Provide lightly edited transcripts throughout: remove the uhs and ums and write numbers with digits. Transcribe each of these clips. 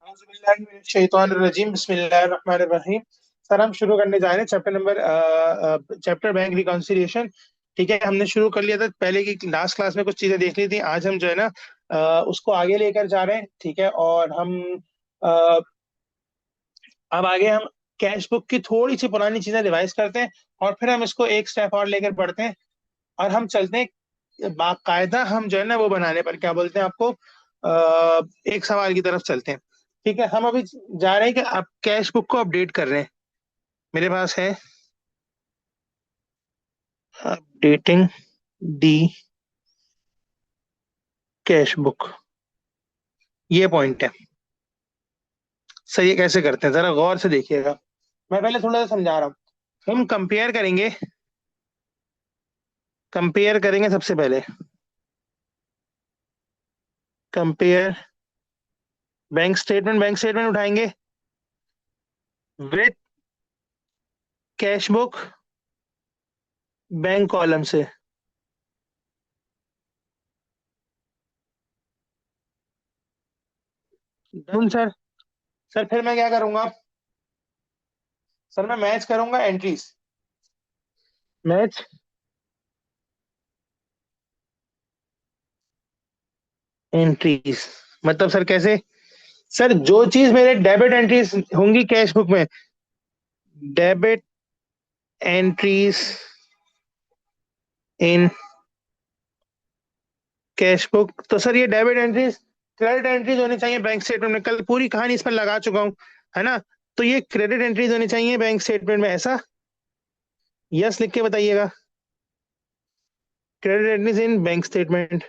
औज़ुबिल्लाहिमिनश्शैतानिर्रजीम बिस्मिल्लाहिर्रहमानिर्रहीम। सर हम शुरू करने जा रहे हैं चैप्टर बैंक रिकॉन्सिलिएशन। ठीक है, हमने शुरू कर लिया था पहले की लास्ट क्लास में, कुछ चीजें देख ली थी। आज हम जो है ना उसको आगे लेकर जा रहे हैं। ठीक है, और हम अ, अब आगे हम कैश बुक की थोड़ी सी पुरानी चीजें रिवाइज करते हैं, और फिर हम इसको एक स्टेप और लेकर बढ़ते हैं, और हम चलते हैं बाकायदा। हम जो है ना वो बनाने पर क्या बोलते हैं आपको, एक सवाल की तरफ चलते हैं। ठीक है, हम अभी जा रहे हैं कि आप कैश बुक को अपडेट कर रहे हैं। मेरे पास है अपडेटिंग दी कैश बुक, ये पॉइंट है। सही है, कैसे करते हैं जरा गौर से देखिएगा। मैं पहले थोड़ा सा समझा रहा हूँ। हम कंपेयर करेंगे सबसे पहले। कंपेयर बैंक स्टेटमेंट उठाएंगे with cash book bank column से। Done sir. सर फिर मैं क्या करूंगा, सर मैं मैच करूंगा एंट्रीज। मैच एंट्रीज मतलब सर कैसे? सर जो चीज मेरे डेबिट एंट्रीज होंगी कैश बुक में, debit entries in cash book, तो सर ये डेबिट एंट्रीज क्रेडिट एंट्रीज होनी चाहिए बैंक स्टेटमेंट में। कल पूरी कहानी इस पर लगा चुका हूं, है ना? तो ये क्रेडिट एंट्रीज होनी चाहिए बैंक स्टेटमेंट में, ऐसा? यस लिख के बताइएगा। Credit entries in bank statement.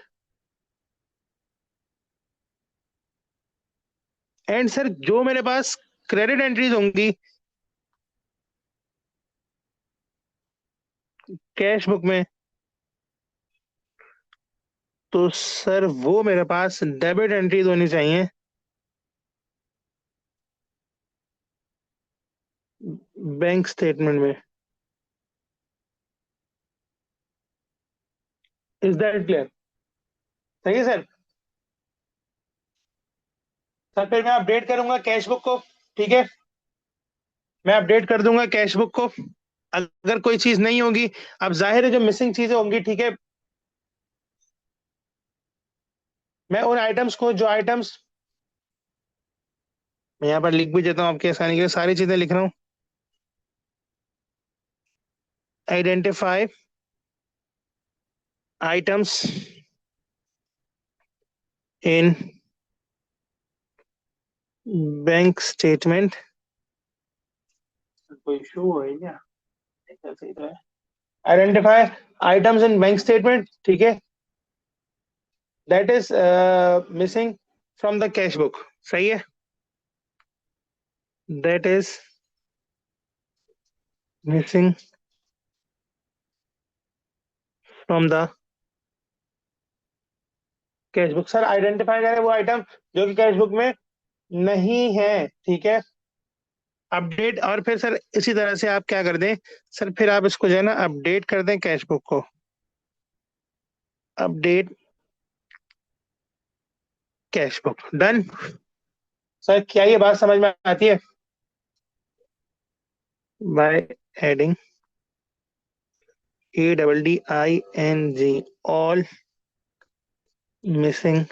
And sir जो मेरे पास क्रेडिट एंट्रीज होंगी कैश बुक में, तो सर वो मेरे पास डेबिट एंट्रीज होनी चाहिए बैंक स्टेटमेंट में। Is that clear? सही है सर। सर फिर मैं अपडेट करूंगा कैश बुक को। ठीक है, मैं अपडेट कर दूंगा कैश बुक को। अगर कोई चीज नहीं होगी, अब जाहिर है जो मिसिंग चीजें होंगी, ठीक है, मैं उन आइटम्स को, जो आइटम्स मैं यहाँ पर लिख भी देता हूँ आपके आसानी के लिए, सारी चीजें लिख रहा हूँ। Identify items in bank statement. कोई इशू है क्या? सही तो है। Identify items in bank statement, ठीक है, that is missing from the cash book. सही है, that is missing from the cash book. Sir identify करें वो आइटम जो कि कैश बुक में नहीं है। ठीक है, अपडेट, और फिर सर इसी तरह से आप क्या कर दें, सर फिर आप इसको जो है ना अपडेट कर दें कैश बुक को। Update cash book, done. Sir क्या ये बात समझ में आती है? By adding ADDING all missing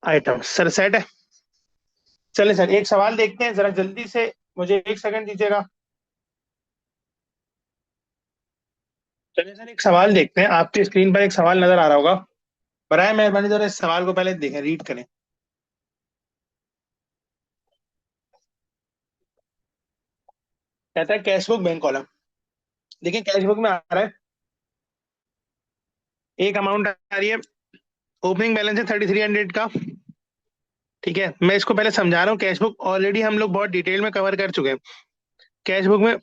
items. Sir set है। चले सर एक सवाल देखते हैं जरा जल्दी से, मुझे एक सेकंड दीजिएगा। चलिए सर एक सवाल देखते हैं, आपकी स्क्रीन पर एक सवाल नजर आ रहा होगा। बराए मेहरबानी जरा इस सवाल को पहले देखें, रीड करें। कहता है कैश बुक बैंक कॉलम। देखिए कैश बुक में आ रहा है, एक अमाउंट आ रही है, ओपनिंग बैलेंस है 3300 का। ठीक है, मैं इसको पहले समझा रहा हूँ। कैश बुक ऑलरेडी हम लोग बहुत डिटेल में कवर कर चुके हैं। कैश बुक में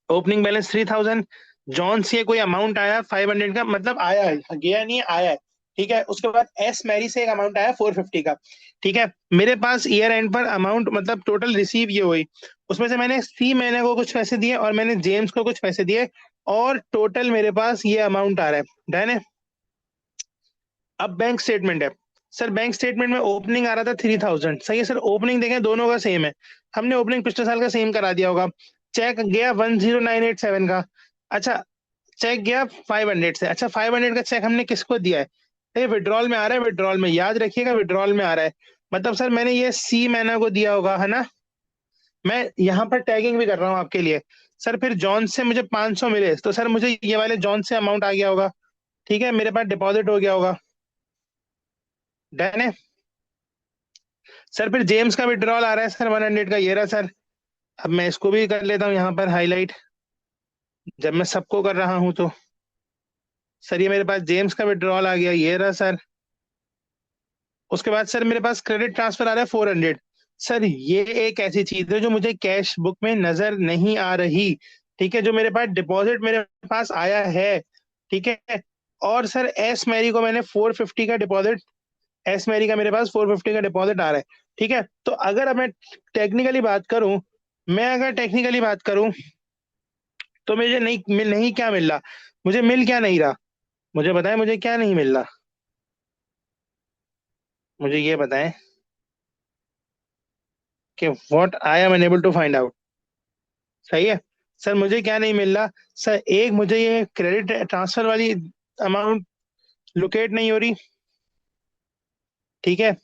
ओपनिंग बैलेंस 3000, जॉन से कोई अमाउंट आया 500 का, मतलब आया है, गया नहीं है, आया है। ठीक है, उसके बाद एस मैरी से एक अमाउंट आया 450 का। ठीक है, मेरे पास ईयर एंड पर अमाउंट मतलब टोटल रिसीव ये हुई, उसमें से मैंने सी मैंने को कुछ पैसे दिए और मैंने जेम्स को कुछ पैसे दिए, और टोटल मेरे पास ये अमाउंट आ रहा है। डन है। अब बैंक स्टेटमेंट है, सर बैंक स्टेटमेंट में ओपनिंग आ रहा था 3000, सही है सर। ओपनिंग देखें दोनों का सेम है, हमने ओपनिंग पिछले साल का सेम करा दिया होगा। चेक गया 10987 का। अच्छा, चेक गया 500 से। अच्छा, 500 का चेक हमने किसको दिया है? ये विड्रॉल में आ रहा है, विड्रॉल में, याद रखिएगा विड्रॉल में आ रहा है। मतलब सर मैंने ये सी मैना को दिया होगा, है ना। मैं यहाँ पर टैगिंग भी कर रहा हूँ आपके लिए। सर फिर जॉन से मुझे 500 मिले, तो सर मुझे ये वाले जॉन से अमाउंट आ गया होगा। ठीक है, मेरे पास डिपॉजिट हो गया होगा। डन है। सर फिर जेम्स का विड्रॉल आ रहा है सर 100 का, ये रहा सर। अब मैं इसको भी कर लेता हूँ यहाँ पर हाईलाइट, जब मैं सबको कर रहा हूँ तो। सर ये मेरे पास जेम्स का विड्रॉल आ गया, ये रहा सर। उसके बाद सर मेरे पास क्रेडिट ट्रांसफर आ रहा है 400। सर ये एक ऐसी चीज है जो मुझे कैश बुक में नजर नहीं आ रही। ठीक है, जो मेरे पास डिपॉजिट मेरे पास आया है। ठीक है। और सर एस मैरी को मैंने 450 का डिपॉजिट, एस मैरी का मेरे पास 450 का डिपॉजिट आ रहा है। ठीक है, तो अगर अब मैं टेक्निकली बात करूं, मैं अगर टेक्निकली बात करूं, तो मुझे नहीं क्या मिल रहा, मुझे मिल क्या नहीं रहा, मुझे बताएं मुझे क्या नहीं मिल रहा, मुझे ये बताएं कि what I am unable to find out. सही है। सर मुझे क्या नहीं मिल रहा? सर एक, मुझे ये क्रेडिट ट्रांसफर वाली अमाउंट लोकेट नहीं हो रही। ठीक है।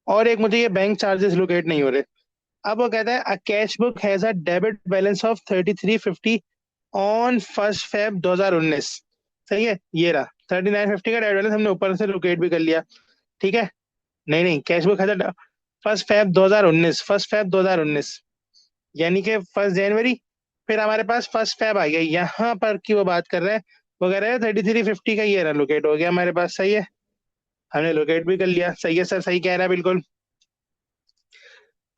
और एक, मुझे ये बैंक चार्जेस लोकेट नहीं हो रहे। अब वो कहता है a cash book has a debit balance of 3350 on 1 Feb 2019। सही है, ये रहा 3950 का डेबिट बैलेंस, हमने ऊपर से लोकेट भी कर लिया। ठीक है। नहीं नहीं, cash book has a 1 Feb 2019, 1 Feb 2019, यानी कि 1 जनवरी। फिर हमारे पास 1 फेब आ गया, यहाँ पर की वो बात कर रहे हैं। वो कह रहे हैं 3350 का ये रहा, लोकेट हो गया हमारे पास। सही है, हमने लोकेट भी कर लिया। सही है सर, सही कह रहा है बिल्कुल।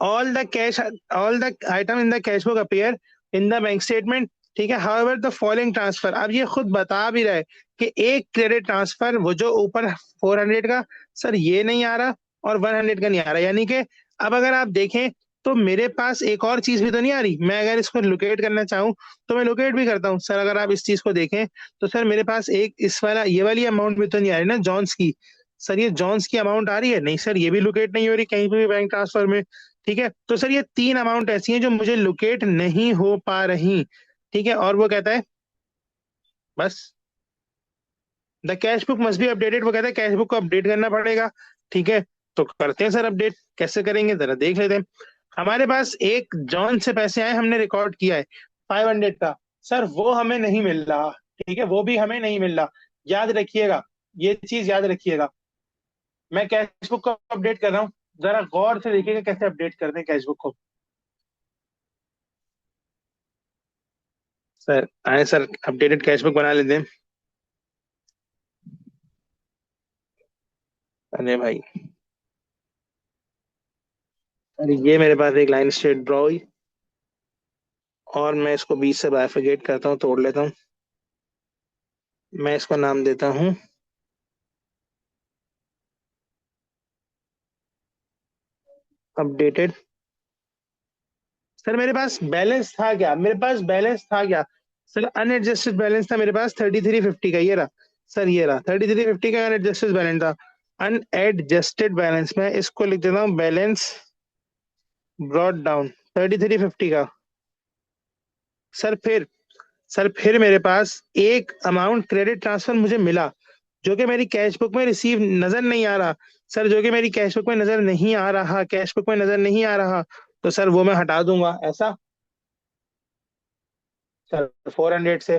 All the cash, all the item in the cash book appear in the bank statement. ठीक है, हाउएवर द फॉलोइंग ट्रांसफर, अब ये खुद बता भी रहा है कि एक क्रेडिट ट्रांसफर, वो जो ऊपर 400 का, सर ये नहीं आ रहा, और 100 का नहीं आ रहा, यानी कि अब अगर आप देखें तो मेरे पास एक और चीज भी तो नहीं आ रही। मैं अगर इसको लोकेट करना चाहूँ तो मैं लोकेट भी करता हूँ सर। अगर आप इस चीज को देखें तो सर मेरे पास एक इस वाला ये वाली अमाउंट भी तो नहीं आ रही ना, जॉन्स की। सर ये जॉन्स की अमाउंट आ रही है नहीं सर, ये भी लोकेट नहीं हो रही कहीं पे भी बैंक ट्रांसफर में। ठीक है, तो सर ये तीन अमाउंट ऐसी हैं जो मुझे लोकेट नहीं हो पा रही। ठीक है, और वो कहता है बस the cash book must be updated, वो कहता है कैश बुक को अपडेट करना पड़ेगा। ठीक है, तो करते हैं सर अपडेट, कैसे करेंगे जरा देख लेते हैं। हमारे पास एक जॉन से पैसे आए, हमने रिकॉर्ड किया है 500 का। सर वो हमें नहीं मिल रहा। ठीक है, वो भी हमें नहीं मिल रहा। याद रखिएगा, ये चीज याद रखिएगा। मैं कैश बुक को अपडेट कर रहा हूँ, जरा गौर से देखिएगा कैसे अपडेट करते हैं कैश बुक को। सर आए सर, अपडेटेड कैश बुक बना लेते हैं। अरे भाई, अरे ये मेरे पास एक लाइन स्ट्रेट ड्रॉ हुई, और मैं इसको बीच से बाइफरकेट करता हूँ, तोड़ लेता हूँ। मैं इसको नाम देता हूँ अपडेटेड। सर मेरे पास बैलेंस था क्या, मेरे पास बैलेंस था क्या? सर अनएडजस्टेड बैलेंस था मेरे पास 3350 का, ये रहा। सर ये रहा 3350 का अनएडजस्टेड बैलेंस था। अनएडजस्टेड बैलेंस, मैं इसको लिख देता हूँ बैलेंस ब्रॉट डाउन 3350 का। सर फिर, सर फिर मेरे पास एक अमाउंट क्रेडिट ट्रांसफर मुझे मिला, जो कि मेरी कैश बुक में रिसीव नजर नहीं आ रहा। सर जो कि मेरी कैश बुक में नजर नहीं आ रहा, कैश बुक में नजर नहीं आ रहा, तो सर वो मैं हटा दूंगा ऐसा। सर 400 से।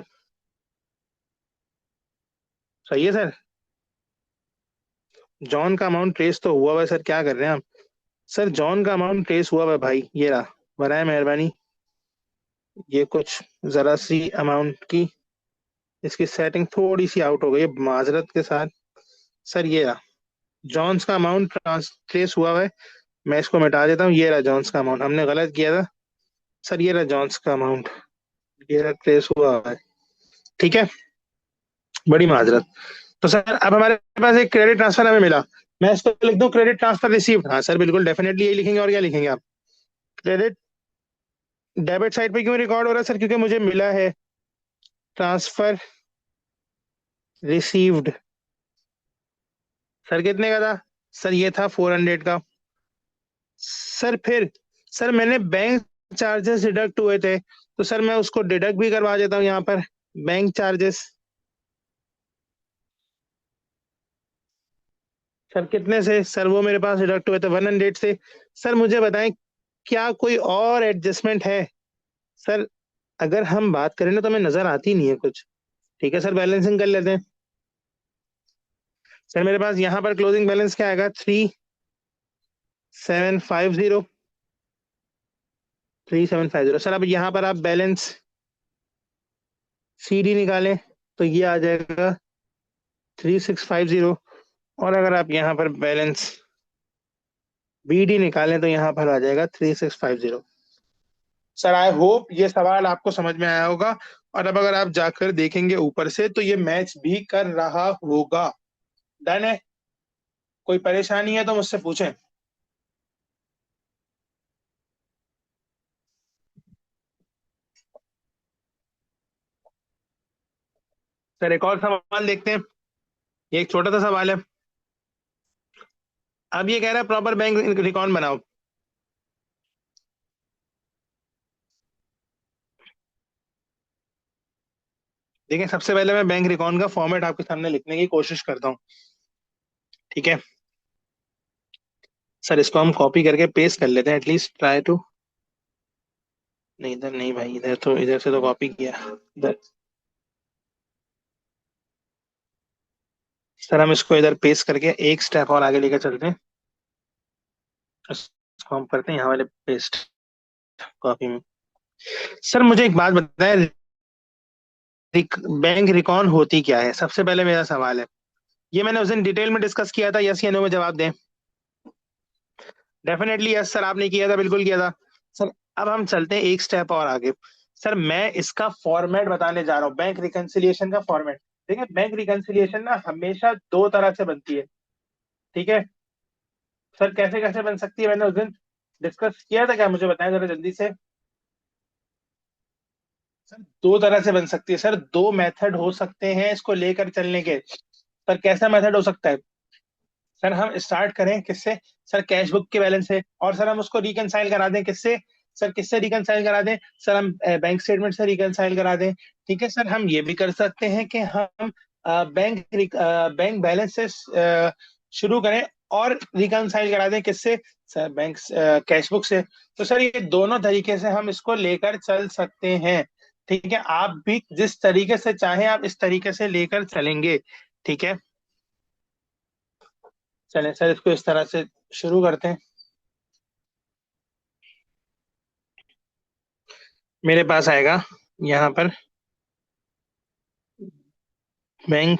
सही है सर। जॉन का अमाउंट ट्रेस तो हुआ हुआ है सर, क्या कर रहे हैं आप? सर जॉन का अमाउंट ट्रेस हुआ हुआ है भाई, ये रहा। बनाए मेहरबानी, ये कुछ जरा सी अमाउंट की इसकी सेटिंग थोड़ी सी आउट हो गई है, माजरत के साथ। सर ये रहा, जॉन्स का अमाउंट ट्रेस हुआ हुआ है। मैं इसको मिटा देता हूँ, ये रहा जॉन्स का अमाउंट, हमने गलत किया था। सर ये रहा जॉन्स का अमाउंट, ये रहा ट्रेस हुआ हुआ है। ठीक है, बड़ी माजरत। तो सर अब हमारे पास एक क्रेडिट ट्रांसफर हमें मिला। मैं इसको लिख दूं क्रेडिट ट्रांसफर रिसीव्ड, हाँ सर बिल्कुल डेफिनेटली यही लिखेंगे, और क्या लिखेंगे आप? क्रेडिट डेबिट साइड पे क्यों रिकॉर्ड हो रहा है सर? क्योंकि मुझे मिला है ट्रांसफर रिसीव्ड। सर कितने का था? सर ये था 400 का। सर फिर सर मैंने बैंक चार्जेस डिडक्ट हुए थे, तो सर मैं उसको डिडक्ट भी करवा देता हूँ यहाँ पर, बैंक चार्जेस। सर कितने से? सर वो मेरे पास डिडक्ट हुए थे 100 से। सर मुझे बताएं, क्या कोई और एडजस्टमेंट है? सर अगर हम बात करें ना तो हमें नजर आती नहीं है कुछ। ठीक है सर, बैलेंसिंग कर लेते हैं। सर मेरे पास यहाँ पर क्लोजिंग बैलेंस क्या आएगा? 3750। 3750 सर। अब यहाँ पर आप बैलेंस CD निकालें तो ये आ जाएगा 3650। और अगर आप यहाँ पर बैलेंस BD निकालें तो यहाँ पर आ जाएगा 3650। सर आई होप ये सवाल आपको समझ में आया होगा। और अब अगर आप जाकर देखेंगे ऊपर से तो ये मैच भी कर रहा होगा। डन है? कोई परेशानी है तो मुझसे पूछें। सर एक और सवाल देखते हैं। ये एक छोटा सा सवाल है। अब ये कह रहा है प्रॉपर बैंक रिकॉर्ड बनाओ। देखिए सबसे पहले मैं बैंक रिकॉर्ड का फॉर्मेट आपके सामने लिखने की कोशिश करता हूँ। ठीक है सर, इसको हम कॉपी करके पेस्ट कर लेते हैं, एटलीस्ट ट्राई टू। नहीं इधर नहीं भाई, इधर तो, इधर से तो कॉपी किया। इधर। सर हम इसको इधर पेस्ट करके एक स्टेप और आगे लेकर चलते हैं। इसको हम करते हैं यहाँ वाले पेस्ट, कॉपी में। सर मुझे एक बात बताएं, बैंक रिकॉर्ड होती क्या है? सबसे पहले मेरा सवाल है। ये मैंने उस दिन डिटेल में डिस्कस किया था, यस या नो में जवाब दें। डेफिनेटली यस सर, आपने किया था, बिल्कुल किया था। सर अब हम चलते हैं एक स्टेप और आगे। सर मैं इसका फॉर्मेट बताने जा रहा हूँ, बैंक रिकंसिलिएशन का फॉर्मेट। देखिए बैंक रिकंसिलिएशन ना हमेशा दो तरह से बनती है। ठीक है सर, कैसे कैसे बन सकती है मैंने उस दिन डिस्कस किया था क्या? मुझे बताएं जरा जल्दी से। सर दो तरह से बन सकती है सर, दो मेथड हो सकते हैं इसको लेकर चलने के। सर कैसा मेथड हो सकता है? सर हम स्टार्ट करें किससे? सर कैश बुक के बैलेंस से, और सर हम उसको रिकंसाइल करा दें किससे? सर किससे रिकंसाइल करा दें? सर हम बैंक स्टेटमेंट से रिकंसाइल करा दें। ठीक है सर, हम ये भी कर सकते हैं कि हम बैंक बैलेंस से शुरू करें और रिकंसाइल करा दें किससे? सर बैंक कैश बुक से। तो सर ये दोनों तरीके से हम इसको लेकर चल सकते हैं। ठीक है, आप भी जिस तरीके से चाहें आप इस तरीके से लेकर चलेंगे। ठीक है चलें सर, इसको इस तरह से शुरू करते हैं। मेरे पास आएगा यहाँ पर बैंक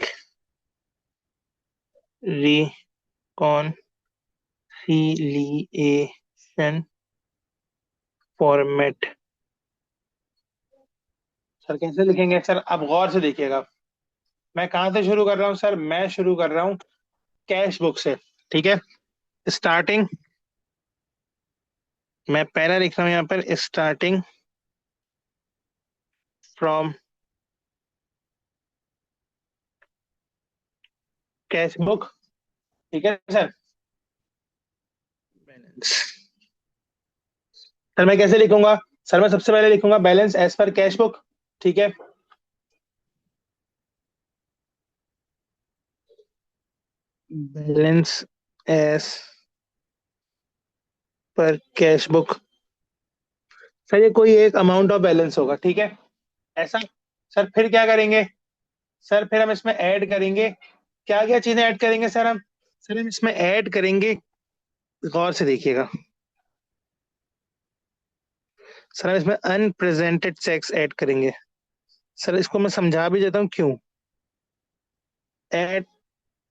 रिकॉन्सिलिएशन फॉर्मेट। सर कैसे लिखेंगे? सर अब गौर से देखिएगा, मैं कहाँ से शुरू कर रहा हूँ? सर मैं शुरू कर रहा हूँ कैश बुक से। ठीक है, स्टार्टिंग, मैं पहला लिख रहा हूँ यहाँ पर, स्टार्टिंग फ्रॉम कैश बुक। ठीक है सर, बैलेंस। सर मैं कैसे लिखूंगा? सर मैं सबसे पहले लिखूंगा बैलेंस एज पर कैश बुक। ठीक है, बैलेंस एज पर कैश बुक। सर ये कोई एक अमाउंट ऑफ बैलेंस होगा, ठीक है ऐसा। सर फिर क्या करेंगे? सर फिर हम इसमें ऐड करेंगे, क्या क्या चीजें ऐड करेंगे सर हम? सर हम इसमें ऐड करेंगे, गौर से देखिएगा। सर हम इसमें अनप्रेजेंटेड चेक्स ऐड करेंगे। सर इसको मैं समझा भी देता हूँ क्यों। Add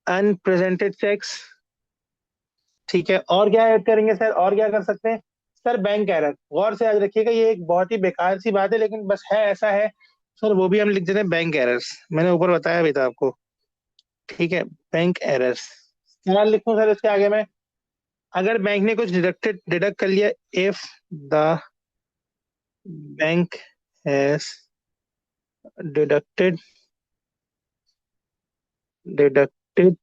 unpresented cheques. ठीक है, और क्या ऐड करेंगे सर? और क्या कर सकते हैं? Sir bank error. गौर से याद रखिएगा, ये एक बहुत ही बेकार सी बात है लेकिन बस है, ऐसा है। सर वो भी हम लिख देते हैं बैंक एरर्स, मैंने ऊपर बताया भी था आपको। ठीक है, बैंक एरर्स। क्या लिखूं सर इसके आगे में? अगर बैंक ने कुछ डिडक्ट कर लिया, if the bank has deducted deducted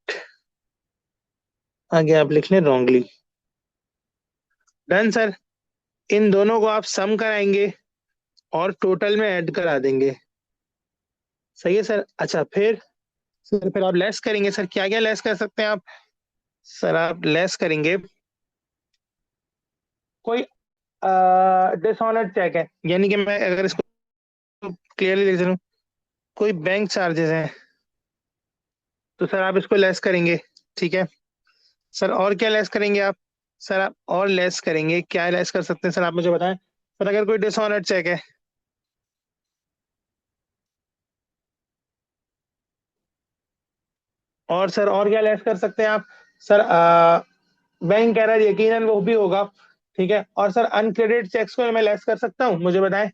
आगे आप लिख लें रॉन्गली। Done sir. इन दोनों को आप सम कराएंगे और टोटल में ऐड करा देंगे। सही है सर। अच्छा फिर आप लेस करेंगे सर। क्या क्या लेस कर सकते हैं आप? सर आप लेस करेंगे कोई डिसऑनर्ड चेक है, यानी कि मैं अगर इसको क्लियरली लिख दूं, कोई बैंक चार्जेस हैं, तो सर आप इसको लेस करेंगे। ठीक है सर। और क्या लेस करेंगे आप? सर आप और लेस करेंगे, क्या लेस कर सकते हैं सर, आप मुझे बताएं। सर अगर कोई डिसऑनर्ड चेक है, और सर और क्या लेस कर सकते हैं आप? सर बैंक एरर यकीनन वो भी होगा। ठीक है। और सर अनक्रेडिट चेक्स को मैं लेस कर सकता हूँ, मुझे बताएं।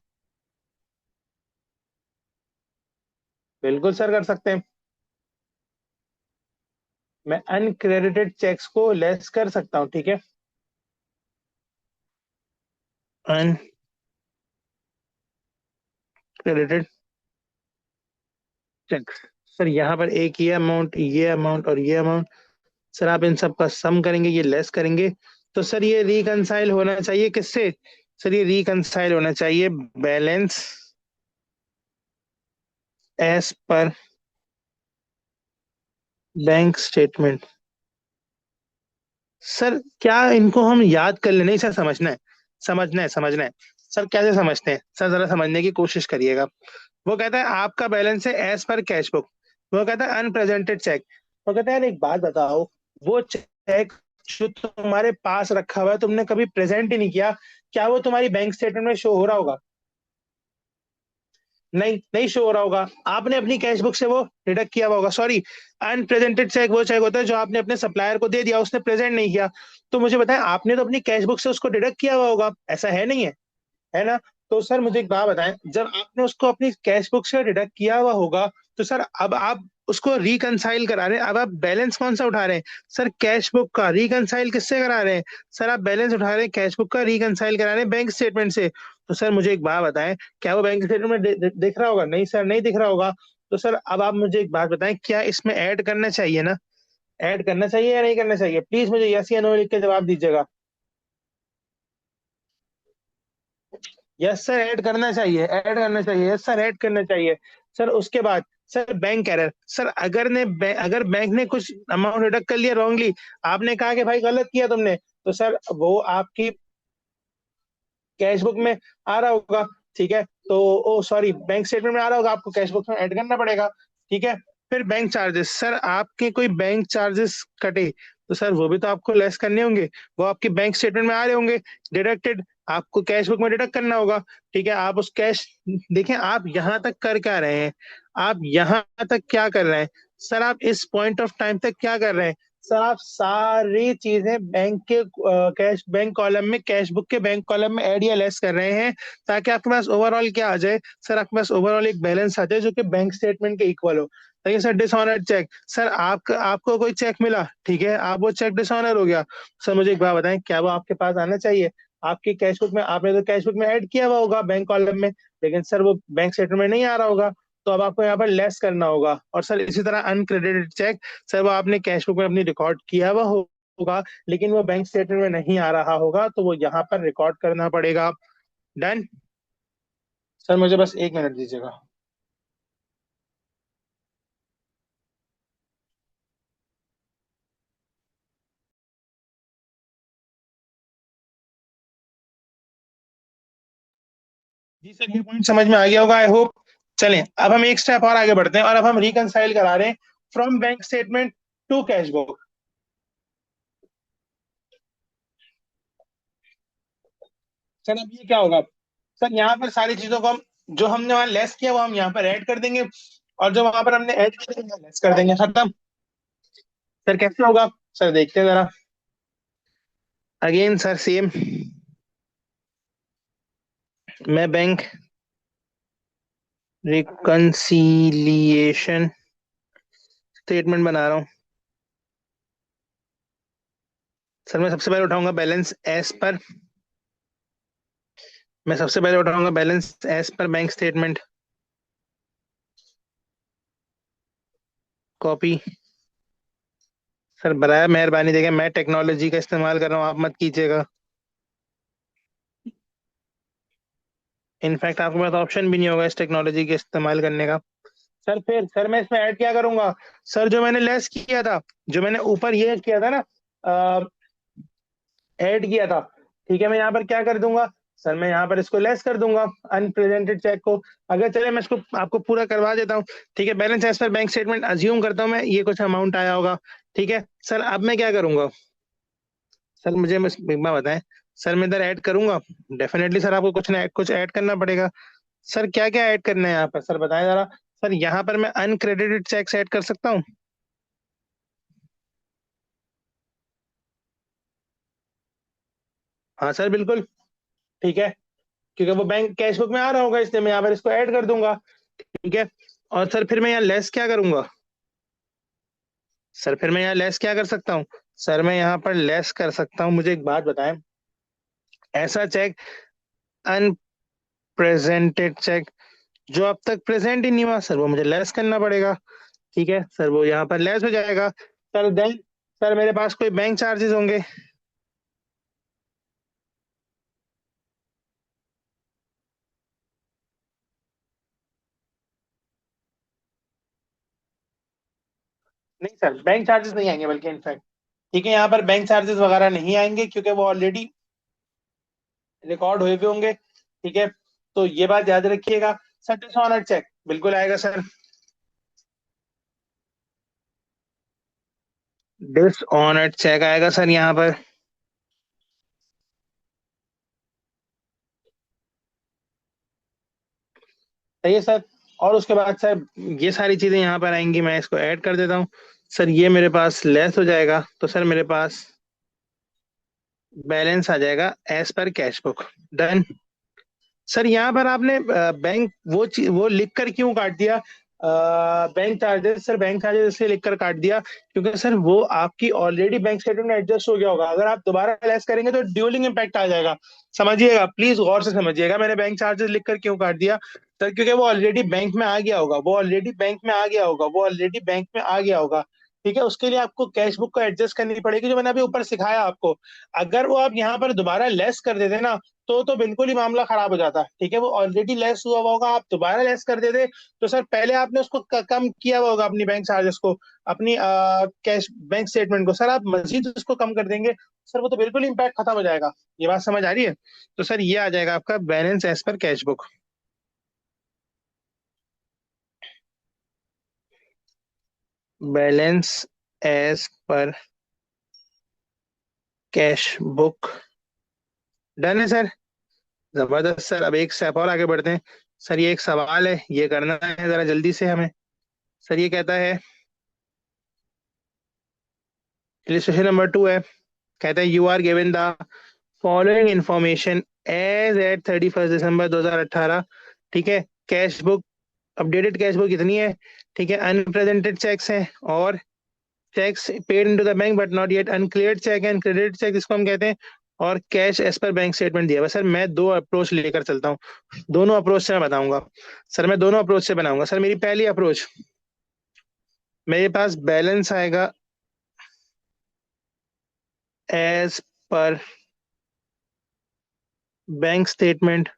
बिल्कुल सर कर सकते हैं। मैं अनक्रेडिटेड चेक्स को लेस कर सकता हूँ। ठीक है। Uncredited checks. सर यहाँ पर एक ये अमाउंट और ये अमाउंट, सर आप इन सब का सम करेंगे, ये लेस करेंगे, तो सर ये रिकंसाइल होना चाहिए किससे? सर ये रिकंसाइल होना चाहिए बैलेंस एज पर बैंक स्टेटमेंट। सर क्या इनको हम याद कर ले? नहीं सर, समझना है, समझना है। सर कैसे समझते हैं सर, जरा समझने की कोशिश करिएगा। वो कहता है आपका बैलेंस है एज पर कैश बुक। वो कहता है अनप्रेजेंटेड चेक। वो कहता है यार एक बात बताओ, वो चेक जो तुम्हारे पास रखा हुआ है, तुमने कभी प्रेजेंट ही नहीं किया, क्या वो तुम्हारी बैंक स्टेटमेंट में शो हो रहा होगा? नहीं, नहीं शो हो रहा होगा। आपने अपनी कैश बुक से वो डिडक्ट किया हुआ होगा। सॉरी, अनप्रेजेंटेड चेक वो चेक होता है जो आपने अपने सप्लायर को दे दिया, उसने प्रेजेंट नहीं किया। तो मुझे बताएं, आपने तो अपनी कैश बुक से उसको डिडक्ट किया हुआ होगा, ऐसा है नहीं है ना? तो सर मुझे एक बात बताएं, जब आपने उसको अपनी कैश बुक से डिडक्ट किया हुआ होगा, तो सर अब आप उसको रिकंसाइल करा रहे हैं। अब आप बैलेंस कौन सा उठा रहे हैं? सर कैश बुक का। रिकंसाइल किससे करा रहे हैं? सर आप बैलेंस उठा रहे हैं कैश बुक का, रिकंसाइल करा रहे हैं बैंक स्टेटमेंट से। तो सर मुझे एक बात बताएं, क्या वो बैंक स्टेटमेंट में दिख रहा होगा? नहीं सर, नहीं दिख रहा होगा। तो सर अब आप मुझे एक बात बताएं, क्या इसमें ऐड करना चाहिए ना? ऐड करना चाहिए या नहीं करना चाहिए? प्लीज मुझे यस या नो लिख के जवाब दीजिएगा। यस सर, ऐड करना चाहिए, ऐड करना चाहिए, यस सर, ऐड करना चाहिए। सर उसके बाद सर बैंक एरर। सर अगर बैंक ने कुछ अमाउंट डिडक्ट कर लिया रॉन्गली, आपने कहा कि भाई गलत किया तुमने, तो सर वो आपकी कैश बुक में आ रहा होगा। ठीक है। तो ओ सॉरी, बैंक स्टेटमेंट में आ रहा होगा, आपको कैश बुक में ऐड करना पड़ेगा। ठीक है। फिर बैंक चार्जेस। सर आपके कोई बैंक चार्जेस कटे, तो सर वो भी तो आपको लेस करने होंगे। वो आपके बैंक स्टेटमेंट में आ रहे होंगे डिडक्टेड, आपको कैश बुक में डिडक्ट करना होगा। ठीक है। आप उस कैश, देखें आप यहाँ तक कर क्या रहे हैं, आप यहाँ तक क्या कर रहे हैं? सर आप इस पॉइंट ऑफ टाइम तक क्या कर रहे हैं? सर आप सारी चीजें बैंक के कैश बैंक कॉलम में, कैश बुक के बैंक कॉलम में ऐड या लेस कर रहे हैं, ताकि आपके पास ओवरऑल क्या आ जाए? सर आपके पास ओवरऑल एक बैलेंस आ जाए जो कि बैंक स्टेटमेंट के इक्वल हो। देखिए सर, डिसऑनर्ड चेक। सर आपको कोई चेक मिला, ठीक है, आप वो चेक डिसऑनर हो गया। सर मुझे एक बात बताएं, क्या वो आपके पास आना चाहिए? आपकी कैश बुक में, आपने तो कैश बुक में ऐड किया हुआ होगा बैंक कॉलम में, लेकिन सर वो बैंक स्टेटमेंट में नहीं आ रहा होगा। तो अब आपको यहाँ पर लेस करना होगा। और सर इसी तरह अनक्रेडिटेड चेक, सर वो आपने कैश बुक में अपनी रिकॉर्ड किया हुआ होगा, लेकिन वो बैंक स्टेटमेंट में नहीं आ रहा होगा, तो वो यहाँ पर रिकॉर्ड करना पड़ेगा। डन। सर मुझे बस एक मिनट दीजिएगा। जी सर, ये पॉइंट समझ में आ गया होगा, आई होप। चलें, अब हम एक स्टेप और आगे बढ़ते हैं, और अब हम रिकंसाइल करा रहे हैं from bank statement to cash book. Sir अब ये क्या होगा? सर यहाँ पर सारी चीजों को हम, जो हमने वहां लेस किया वो हम यहाँ पर ऐड कर देंगे, और जो वहां पर हमने ऐड किया लेस कर देंगे, खत्म। सर कैसे होगा? सर देखते हैं जरा। अगेन सर सेम, मैं बैंक रिकंसिलिएशन स्टेटमेंट बना रहा हूँ। सर मैं सबसे पहले उठाऊंगा बैलेंस एज पर, मैं सबसे पहले उठाऊंगा बैलेंस एज पर बैंक स्टेटमेंट। कॉपी। सर बराए मेहरबानी देखिए, मैं टेक्नोलॉजी का इस्तेमाल कर रहा हूँ, आप मत कीजिएगा। इनफैक्ट आपके पास ऑप्शन भी नहीं होगा इस टेक्नोलॉजी के इस्तेमाल करने का। सर फिर सर मैं इसमें ऐड क्या करूंगा? सर जो मैंने लेस किया था, जो मैंने ऊपर ये किया था ना, ऐड किया था, ठीक है, मैं यहाँ पर क्या कर दूंगा? सर मैं यहाँ पर इसको लेस कर दूंगा, अनप्रेजेंटेड चेक को। अगर चले मैं इसको आपको पूरा करवा देता हूँ। ठीक है, बैलेंस एज पर बैंक स्टेटमेंट अज्यूम करता हूँ मैं, ये कुछ अमाउंट आया होगा। ठीक है सर, अब मैं क्या करूंगा? सर मुझे बस एक बार बताएं। सर मैं इधर ऐड करूंगा, डेफिनेटली सर आपको कुछ ना कुछ ऐड करना पड़ेगा। सर क्या क्या ऐड करना है यहाँ पर, सर बताएं जरा। सर यहाँ पर मैं अनक्रेडिटेड चेक्स ऐड कर सकता हूँ? हाँ सर बिल्कुल। ठीक है, क्योंकि वो बैंक कैश बुक में आ रहा होगा, इसलिए मैं यहाँ पर इसको ऐड कर दूंगा। ठीक है, और सर फिर मैं यहाँ लेस क्या करूंगा? सर फिर मैं यहाँ लेस क्या कर सकता हूँ? सर मैं यहाँ पर लेस कर सकता हूँ, मुझे एक बात बताएं। ऐसा चेक, अनप्रेजेंटेड चेक, जो अब तक प्रेजेंट ही नहीं हुआ, सर वो मुझे लेस करना पड़ेगा। ठीक है सर, वो यहाँ पर लेस हो जाएगा। सर देन सर मेरे पास कोई बैंक चार्जेस होंगे? नहीं सर, बैंक चार्जेस नहीं आएंगे, बल्कि इनफैक्ट ठीक है, यहाँ पर बैंक चार्जेस वगैरह नहीं आएंगे, क्योंकि वो ऑलरेडी रिकॉर्ड हुए भी होंगे। ठीक है, तो ये बात याद रखिएगा। सर डिसऑनर्ड चेक बिल्कुल आएगा सर। डिसऑनर्ड चेक आएगा सर यहाँ पर। सही है सर। और उसके बाद सर ये सारी चीजें यहाँ पर आएंगी, मैं इसको ऐड कर देता हूँ। सर ये मेरे पास लेस हो जाएगा, तो सर मेरे पास बैलेंस आ जाएगा as per cash book. Done. Sir यहाँ पर आपने बैंक वो लिख कर क्यों काट दिया? Bank charges, sir bank charges इसलिए लिख कर काट दिया क्योंकि सर वो आपकी ऑलरेडी बैंक स्टेटमेंट में एडजस्ट हो गया होगा। अगर आप दोबारा लेस करेंगे तो ड्यूलिंग इम्पैक्ट आ जाएगा। समझिएगा, प्लीज गौर से समझिएगा, मैंने बैंक चार्जेस लिख कर क्यों काट दिया। सर क्योंकि वो ऑलरेडी बैंक में आ गया होगा, वो ऑलरेडी बैंक में आ गया होगा, वो ऑलरेडी बैंक में आ गया होगा। ठीक है, उसके लिए आपको कैश बुक को एडजस्ट करनी पड़ेगी, जो मैंने अभी ऊपर सिखाया आपको। अगर वो आप यहाँ पर दोबारा लेस कर देते ना, तो बिल्कुल ही मामला खराब हो जाता। ठीक है, वो ऑलरेडी लेस हुआ हुआ होगा, आप दोबारा लेस कर देते तो सर पहले आपने उसको कम किया हुआ होगा, अपनी बैंक चार्जेस को, अपनी कैश बैंक स्टेटमेंट को, सर आप मजीद उसको कम कर देंगे, सर वो तो बिल्कुल इम्पैक्ट खत्म हो जाएगा। ये बात समझ आ रही है? तो सर ये आ जाएगा आपका बैलेंस एज पर कैश बुक। बैलेंस एज पर कैश बुक। डन है सर। जबरदस्त सर, अब एक स्टेप और आगे बढ़ते हैं। सर ये एक सवाल है, ये करना है जरा जल्दी से हमें। सर ये कहता है, इलिस्ट्रेशन नंबर 2 है। कहता है you are given the following information as at 31 December 2018। ठीक है, cash book, updated cash book कितनी है? ठीक है, अनप्रेजेंटेड चेक्स हैं, और cheques paid into the bank but not yet, uncleared cheque and credit cheque जिसको हम कहते हैं, और कैश एज पर बैंक स्टेटमेंट दिया हुआ है। सर मैं दो अप्रोच लेकर चलता हूँ, दोनों अप्रोच से मैं बताऊंगा। सर मैं दोनों अप्रोच से बनाऊंगा। सर मेरी पहली अप्रोच, मेरे पास बैलेंस आएगा एज पर बैंक स्टेटमेंट।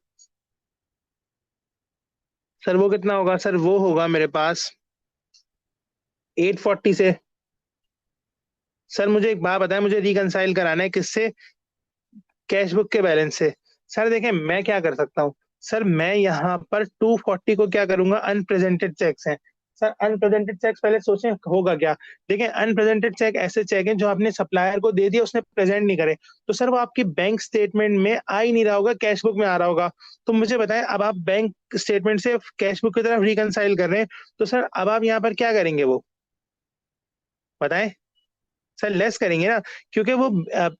सर वो कितना होगा? सर वो होगा मेरे पास 840 से। सर मुझे एक बात बताएं, मुझे रिकंसाइल कराना है किससे? कैश बुक के बैलेंस से। सर देखें मैं क्या कर सकता हूँ। सर मैं यहाँ पर 240 को क्या करूंगा, अनप्रेजेंटेड चेक्स हैं। सर अनप्रेजेंटेड चेक्स, पहले सोचें होगा क्या। देखें अनप्रेजेंटेड चेक ऐसे चेक हैं जो आपने सप्लायर को दे दिया, उसने प्रेजेंट नहीं करे, तो सर वो आपकी बैंक स्टेटमेंट में आ ही नहीं रहा होगा, कैश बुक में आ रहा होगा। तो मुझे बताएं, अब आप बैंक स्टेटमेंट से कैश बुक की तरफ रिकंसाइल कर रहे हैं, तो सर अब आप यहाँ पर क्या करेंगे वो बताएं? सर लेस करेंगे ना, क्योंकि वो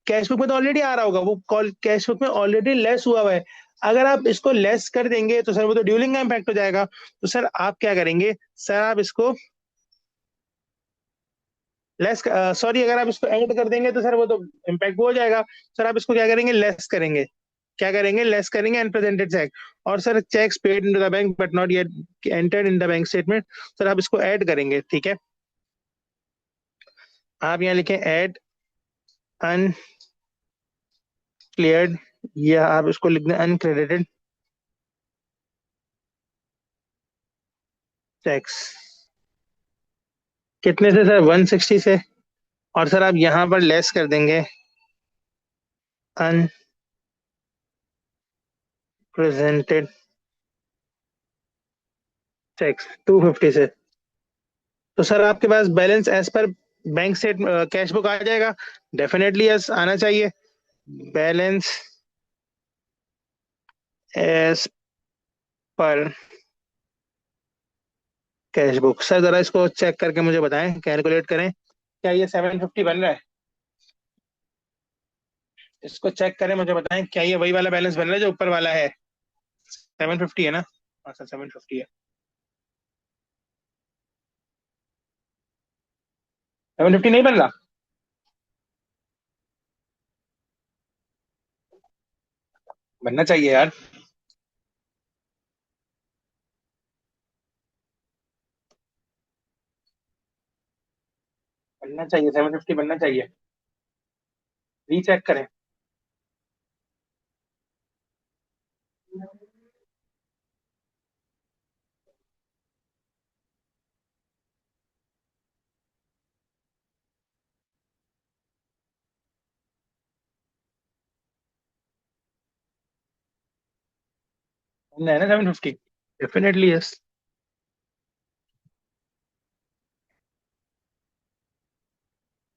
कैश बुक में तो ऑलरेडी आ रहा होगा, वो कॉल कैश बुक में ऑलरेडी लेस हुआ हुआ है। अगर आप इसको लेस कर देंगे तो सर वो तो ड्यूलिंग का इम्पैक्ट हो जाएगा। तो सर आप क्या करेंगे? सर आप इसको लेस, सॉरी, अगर आप इसको ऐड कर देंगे तो सर वो तो इम्पैक्ट वो हो जाएगा। सर आप इसको क्या करेंगे, लेस करेंगे। क्या करेंगे? लेस करेंगे अनप्रेजेंटेड चेक। और sir cheques paid into the bank but not yet entered in the bank statement, sir आप इसको ऐड करेंगे। ठीक है, आप यहाँ लिखें एड अनक्लियर्ड, या आप इसको लिख दें अनक्रेडिटेड टैक्स। कितने से सर? 160 से। और सर आप यहाँ पर लेस कर देंगे अनप्रेजेंटेड टैक्स 250 से। तो सर आपके पास बैलेंस एज पर बैंक स्टेट कैश बुक आ जाएगा? डेफिनेटली यस, आना चाहिए। बैलेंस एज पर कैश बुक। सर जरा इसको चेक करके मुझे बताएं, कैलकुलेट करें, क्या ये 750 बन रहा है? इसको चेक करें, मुझे बताएं क्या ये वही वाला बैलेंस बन रहा है जो ऊपर वाला है? 750 है ना? हाँ सर 750 है। 750 नहीं बन रहा? बनना चाहिए यार। बनना चाहिए, 750 बनना चाहिए। रीचेक करें। बनना है ना 750? Definitely yes.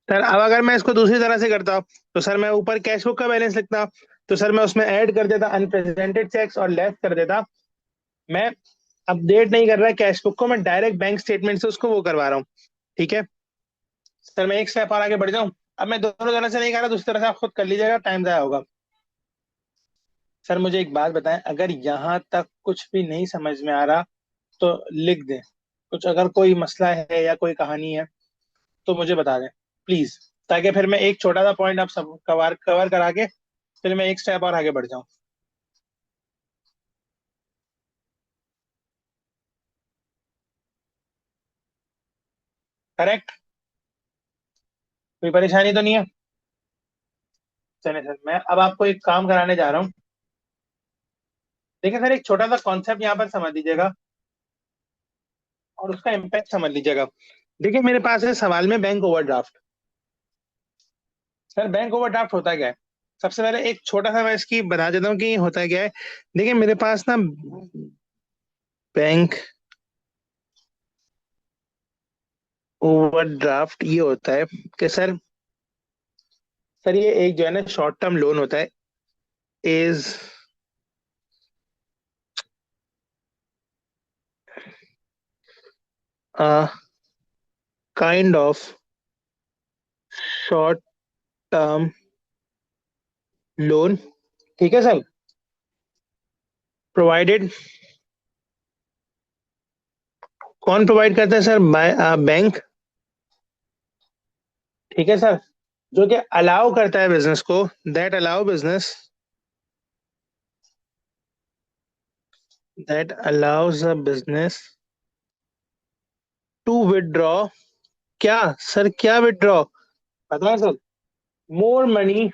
सर अब अगर मैं इसको दूसरी तरह से करता, तो सर मैं ऊपर कैश बुक का बैलेंस लिखता, तो सर मैं उसमें ऐड कर देता अनप्रेजेंटेड चेक्स और लेस कर देता। मैं अपडेट नहीं कर रहा कैश बुक को, मैं डायरेक्ट बैंक स्टेटमेंट से उसको वो करवा रहा हूँ। ठीक है सर, मैं एक स्टेप और आगे बढ़ जाऊं। अब मैं दोनों तरह से नहीं कर रहा, दूसरी तरह से आप खुद कर लीजिएगा, टाइम ज़ाया होगा। सर मुझे एक बात बताएं, अगर यहाँ तक कुछ भी नहीं समझ में आ रहा तो लिख दें। कुछ अगर कोई मसला है या कोई कहानी है तो मुझे बता दें प्लीज, ताकि फिर मैं एक छोटा सा पॉइंट आप सब कवर कवर करा के फिर मैं एक स्टेप और आगे बढ़ जाऊं। करेक्ट? कोई परेशानी तो नहीं है? चलिए सर, मैं अब आपको एक काम कराने जा रहा हूँ। देखिए सर, एक छोटा सा कॉन्सेप्ट यहाँ पर समझ लीजिएगा और उसका इम्पैक्ट समझ लीजिएगा। देखिए मेरे पास है सवाल में bank overdraft. Sir bank overdraft होता क्या है? सबसे पहले एक छोटा सा मैं इसकी बता देता हूँ कि होता क्या है। देखिए मेरे पास ना बैंक ओवरड्राफ्ट ये होता है कि सर ये एक जो है ना शॉर्ट टर्म लोन होता है, is a kind of short term loan. ठीक है सर, प्रोवाइडेड, कौन प्रोवाइड करता है सर? By bank. ठीक है सर, जो कि अलाउ करता है बिजनेस को, that allows a business to withdraw. क्या सर, क्या विदड्रॉ? बताएं सर। मोर मनी,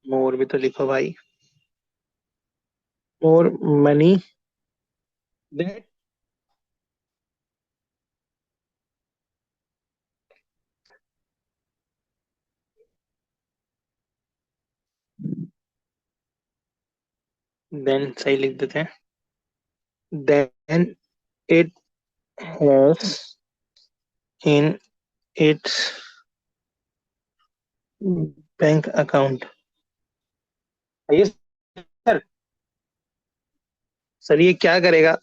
मोर भी तो लिखो भाई। मोर मनी दैट, देन सही लिख देते हैं, then it has in its bank account. ये सर, सर ये क्या करेगा?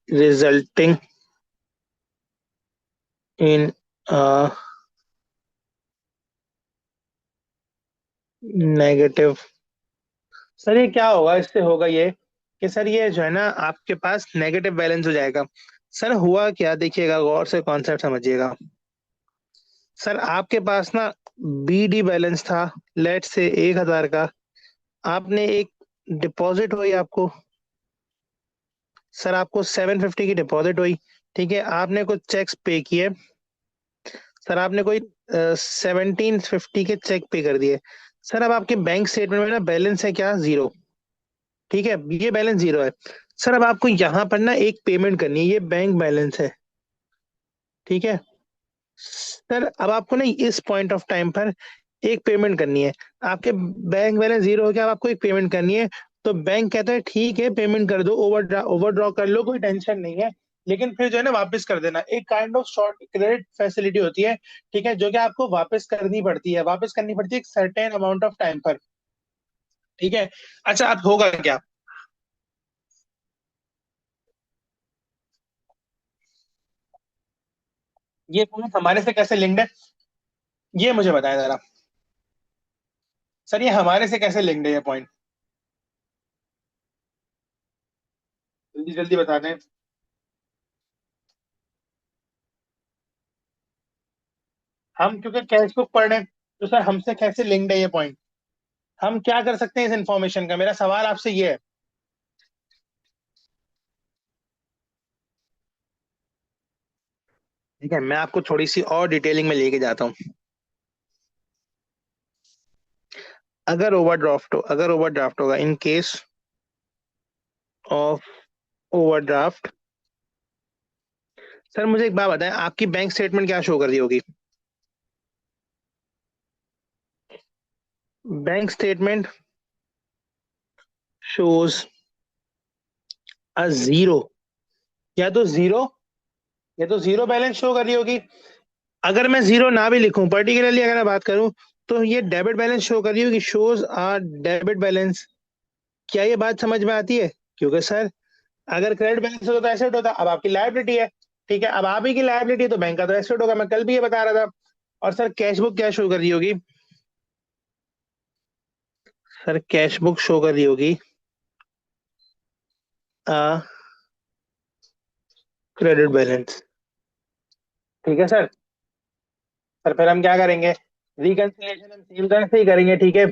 Resulting in negative. सर ये क्या होगा? इससे होगा ये कि सर ये जो है ना आपके पास नेगेटिव बैलेंस हो जाएगा। सर हुआ क्या, देखिएगा गौर से कॉन्सेप्ट समझिएगा। सर आपके पास ना बीडी बैलेंस था, लेट से 1,000 का। आपने एक डिपॉजिट हुई आपको, सर आपको 750 की डिपॉजिट हुई। ठीक है, आपने कुछ चेक्स पे किए, सर आपने कोई 1750 के चेक पे कर दिए। सर अब आपके बैंक स्टेटमेंट में ना बैलेंस है क्या? जीरो। ठीक है, ये बैलेंस जीरो है। सर अब आपको यहाँ पर ना एक पेमेंट करनी है, ये बैंक बैलेंस है। ठीक है सर, अब आपको ना इस पॉइंट ऑफ टाइम पर एक पेमेंट करनी है। आपके बैंक बैलेंस जीरो हो गया, अब आपको एक पेमेंट करनी है। तो बैंक कहता है ठीक है पेमेंट कर दो, ओवरड्रॉ कर लो, कोई टेंशन नहीं है। लेकिन फिर जो है ना वापस कर देना, एक kind of short credit facility होती है। ठीक है, जो कि आपको वापस करनी पड़ती है, वापस करनी पड़ती है एक सर्टेन अमाउंट ऑफ टाइम पर। ठीक है। अच्छा, अब होगा क्या? ये पॉइंट हमारे से कैसे लिंक्ड है, ये मुझे बताएं जरा। सर ये हमारे से कैसे लिंक्ड है ये पॉइंट? जल्दी जल्दी बता दें। हम क्योंकि कैश बुक पढ़ रहे हैं, तो सर हमसे कैसे लिंक्ड है ये पॉइंट? हम क्या कर सकते हैं इस इंफॉर्मेशन का, मेरा सवाल आपसे ये है। ठीक है, मैं आपको थोड़ी सी और डिटेलिंग में लेके जाता हूँ। अगर ओवरड्राफ्ट होगा, in case of overdraft, sir मुझे एक बात बताएं, आपकी बैंक स्टेटमेंट क्या शो कर रही होगी? Bank statement shows a zero, या तो जीरो, या तो जीरो बैलेंस शो कर रही होगी। अगर मैं जीरो ना भी लिखूं, पर्टिकुलरली अगर मैं बात करूं, तो ये डेबिट बैलेंस शो कर रही होगी, शोज आर डेबिट बैलेंस। क्या ये बात समझ में आती है? क्योंकि सर अगर क्रेडिट बैलेंस होता तो एसेट होता, अब आपकी लायबिलिटी है। ठीक है, अब आप ही की लायबिलिटी है तो बैंक का तो एसेट होगा, मैं कल भी ये बता रहा था। और सर कैश बुक क्या शो कर रही होगी? सर कैश बुक शो कर रही होगी क्रेडिट बैलेंस। ठीक है सर। सर फिर हम क्या करेंगे? रिकंसिलिएशन हम सेम तरह से ही करेंगे। ठीक है,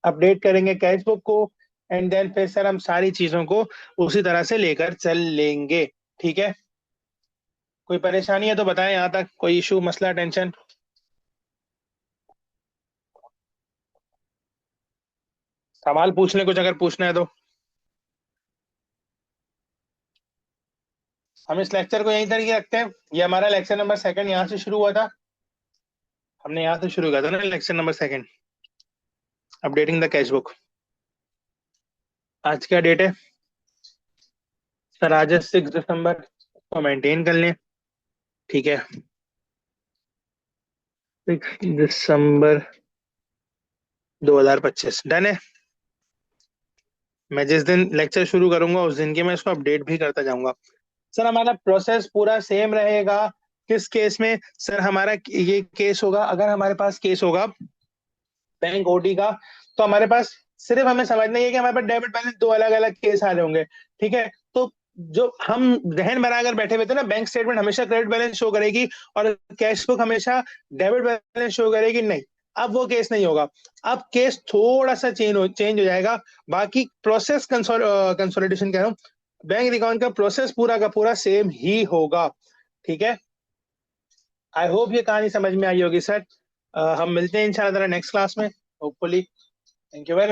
अपडेट करेंगे कैश बुक को, एंड देन फिर सर हम सारी चीजों को उसी तरह से लेकर चल लेंगे। ठीक है, कोई परेशानी है तो बताएं, यहाँ तक कोई इशू, मसला, टेंशन? सवाल पूछ लें कुछ, अगर पूछना है तो। हम इस लेक्चर को यहीं तरीके रखते हैं। ये हमारा लेक्चर नंबर सेकंड यहाँ से शुरू हुआ था। हमने यहाँ से शुरू किया था ना lecture number second, updating the cash book. आज क्या डेट है? सर आज है 6 दिसंबर, तो मेंटेन कर लें। ठीक है, 6 दिसंबर 2025 डन है। मैं जिस दिन लेक्चर शुरू करूंगा उस दिन की मैं इसको अपडेट भी करता जाऊंगा। सर हमारा प्रोसेस पूरा सेम रहेगा। किस केस में? सर हमारा ये केस होगा, अगर हमारे पास केस होगा बैंक ओडी का, तो हमारे पास सिर्फ हमें समझना ही है कि हमारे पास डेबिट बैलेंस दो अलग अलग केस आ रहे होंगे। ठीक है, तो जो हम जहन बनाकर बैठे हुए थे ना, बैंक स्टेटमेंट हमेशा क्रेडिट बैलेंस शो करेगी और कैश बुक हमेशा डेबिट बैलेंस शो करेगी, नहीं। अब वो केस नहीं होगा। अब केस थोड़ा सा चेंज हो जाएगा। बाकी प्रोसेस कंसोलिडेशन कह रहा हूँ, बैंक अकाउंट का प्रोसेस पूरा का पूरा सेम ही होगा। ठीक है, आई होप ये कहानी समझ में आई होगी सर। हम मिलते हैं इंशाल्लाह नेक्स्ट क्लास में, होपफुली। Thank you very